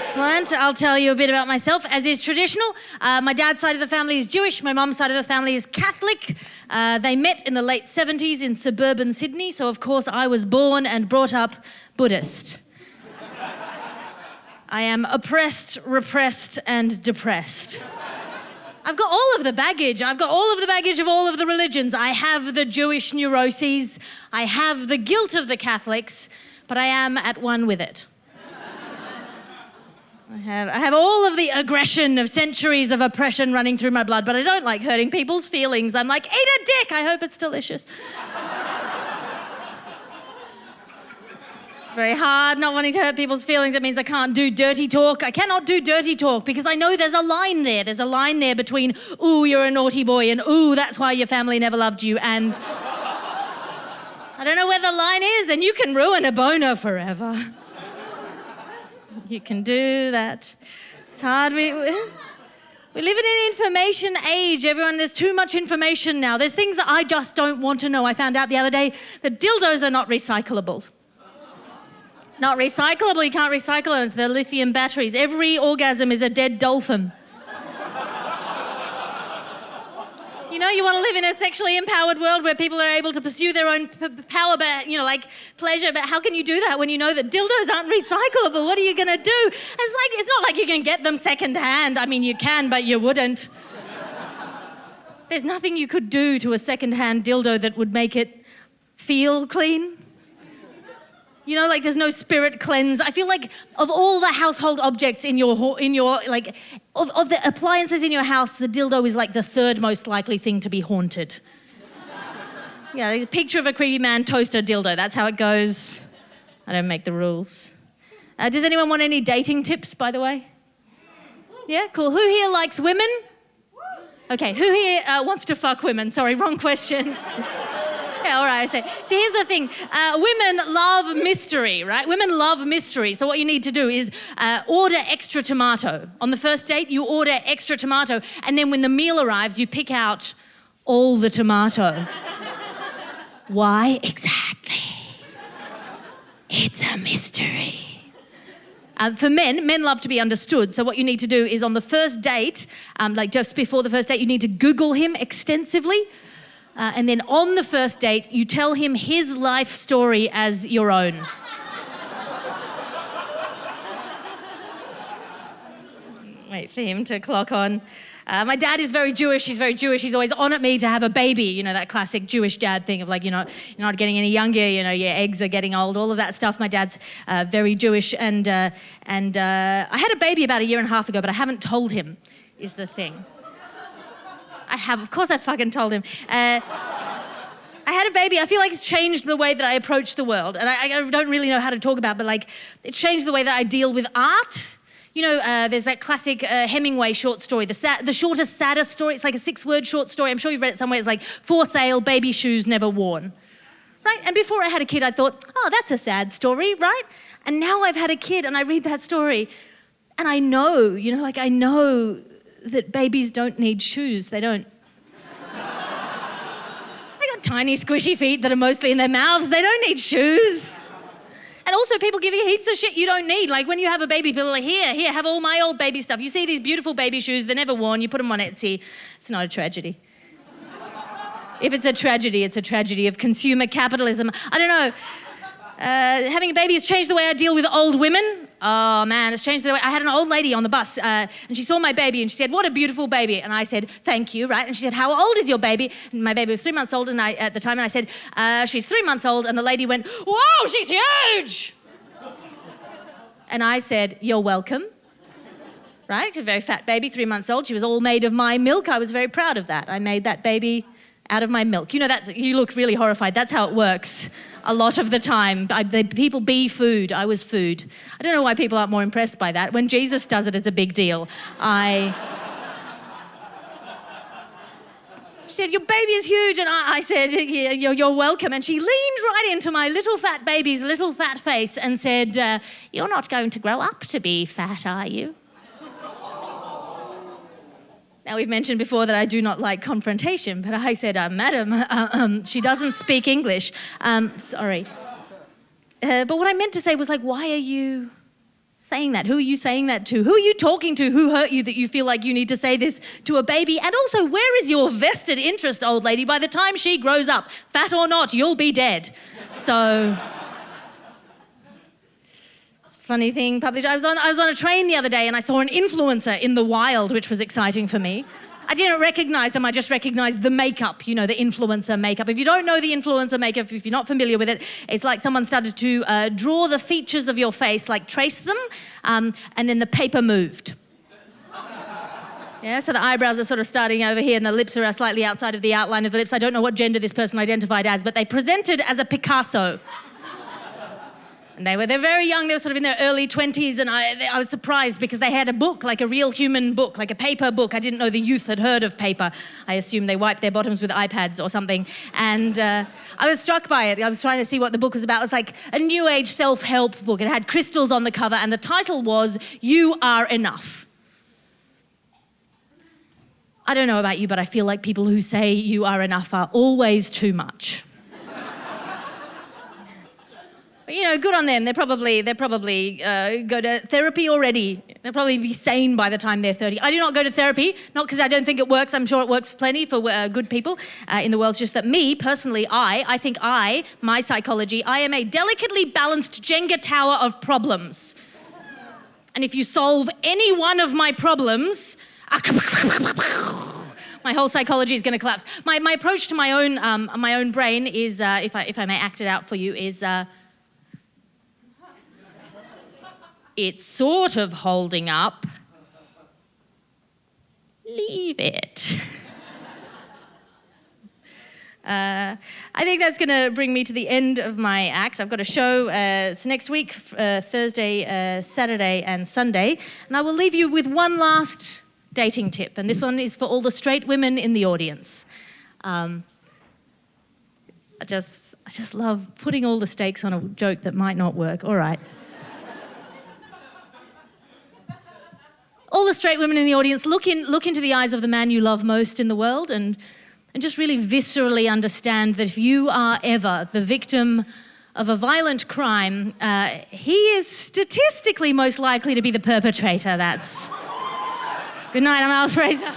Excellent. I'll tell you a bit about myself, as is traditional. My dad's side of the family is Jewish. My mum's side of the family is Catholic. They met in the late 70s in suburban Sydney, so of course I was born and brought up Buddhist. I am oppressed, repressed, and depressed. I've got all of the baggage. I've got all of the baggage of all of the religions. I have the Jewish neuroses. I have the guilt of the Catholics, but I am at one with it. I have all of the aggression of centuries of oppression running through my blood, but I don't like hurting people's feelings. I'm like, eat a dick, I hope it's delicious. Very hard, not wanting to hurt people's feelings. It means I can't do dirty talk. I cannot do dirty talk because I know there's a line there. There's a line there between, ooh, you're a naughty boy, and ooh, that's why your family never loved you, and I don't know where the line is, and you can ruin a boner forever. You can do that. It's hard. We live in an information age, everyone. There's too much information now. There's things that I just don't want to know. I found out the other day that dildos are not recyclable. Not recyclable, you can't recycle them. It's the lithium batteries. Every orgasm is a dead dolphin. You know, you want to live in a sexually empowered world where people are able to pursue their own power, but, like pleasure, but how can you do that when you know that dildos aren't recyclable? What are you going to do? It's not like you can get them secondhand. I mean, you can, but you wouldn't. There's nothing you could do to a secondhand dildo that would make it feel clean. There's no spirit cleanse. I feel like of all the household objects of the appliances in your house, the dildo is like the third most likely thing to be haunted. Yeah, a picture of a creepy man, toaster, dildo. That's how it goes. I don't make the rules. Does anyone want any dating tips, by the way? Yeah, cool. Who here likes women? Okay, who here wants to fuck women? Sorry, wrong question. Yeah, all right, I say. See, here's the thing. Women love mystery, right? Women love mystery. So what you need to do is order extra tomato. On the first date, you order extra tomato, and then when the meal arrives, you pick out all the tomato. Why exactly? It's a mystery. For men love to be understood. So what you need to do is on the first date, just before the first date, you need to Google him extensively. And then on the first date, you tell him his life story as your own. Wait for him to clock on. My dad is very Jewish. He's very Jewish. He's always on at me to have a baby. That classic Jewish dad thing of you're not getting any younger. Your eggs are getting old. All of that stuff. My dad's very Jewish, and I had a baby about 1.5 years ago, but I haven't told him. Is the thing. I have. Of course I fucking told him. I had a baby. I feel like it's changed the way that I approach the world. And I don't really know how to talk about it, but it's changed the way that I deal with art. There's that classic Hemingway short story, the shortest, saddest story. It's like a 6-word short story. I'm sure you've read it somewhere. It's like, for sale, baby shoes never worn. Right? And before I had a kid, I thought, oh, that's a sad story, right? And now I've had a kid and I read that story and I know, I know that babies don't need shoes. They don't. They got tiny squishy feet that are mostly in their mouths. They don't need shoes. And also people give you heaps of shit you don't need. Like when you have a baby, people are like, here, have all my old baby stuff. You see these beautiful baby shoes, they're never worn, you put them on Etsy. It's not a tragedy. If it's a tragedy of consumer capitalism. I don't know. Having a baby has changed the way I deal with old women. Oh man, it's changed the way. I had an old lady on the bus and she saw my baby and she said, what a beautiful baby. And I said, thank you, right? And she said, how old is your baby? And my baby was 3 months old at the time, and I said, she's 3 months old. And the lady went, whoa, she's huge. And I said, you're welcome. Right? A very fat baby, 3 months old. She was all made of my milk. I was very proud of that. I made that baby out of my milk. You look really horrified. That's how it works a lot of the time. People be food. I was food. I don't know why people aren't more impressed by that. When Jesus does it, it's a big deal. She said, your baby is huge. And I said, yeah, you're welcome. And she leaned right into my little fat baby's little fat face and said, you're not going to grow up to be fat, are you? Now, we've mentioned before that I do not like confrontation, but I said, madam, she doesn't speak English. Sorry. But what I meant to say was why are you saying that? Who are you saying that to? Who are you talking to? Who hurt you that you feel like you need to say this to a baby? And also, where is your vested interest, old lady? By the time she grows up, fat or not, you'll be dead. So, funny thing, published. I was on a train the other day and I saw an influencer in the wild, which was exciting for me. I didn't recognize them, I just recognized the makeup, the influencer makeup. If you don't know the influencer makeup, if you're not familiar with it, it's like someone started to draw the features of your face, like trace them, and then the paper moved. Yeah, so the eyebrows are sort of starting over here and the lips are slightly outside of the outline of the lips. I don't know what gender this person identified as, but they presented as a Picasso. And they're very young, they were sort of in their early 20s, and I was surprised because they had a book, like a real human book, like a paper book. I didn't know the youth had heard of paper. I assumed they wiped their bottoms with iPads or something. And I was struck by it. I was trying to see what the book was about. It was like a new age self-help book. It had crystals on the cover, and the title was, "You Are Enough." I don't know about you, but I feel like people who say you are enough are always too much. But, good on them. They're probably go to therapy already. They'll probably be sane by the time they're 30. I do not go to therapy, not because I don't think it works. I'm sure it works plenty for good people in the world. It's just that me, personally, I think my psychology, I am a delicately balanced Jenga tower of problems. And if you solve any one of my problems, my whole psychology is going to collapse. My approach to my own brain is, if I may act it out for you, is... it's sort of holding up. Leave it. I think that's going to bring me to the end of my act. I've got a show. It's next week, Thursday, Saturday, and Sunday. And I will leave you with one last dating tip. And this one is for all the straight women in the audience. I just love putting all the stakes on a joke that might not work. All right. All the straight women in the audience, look into the eyes of the man you love most in the world and just really viscerally understand that if you are ever the victim of a violent crime, he is statistically most likely to be the perpetrator. Good night, I'm Alice Fraser.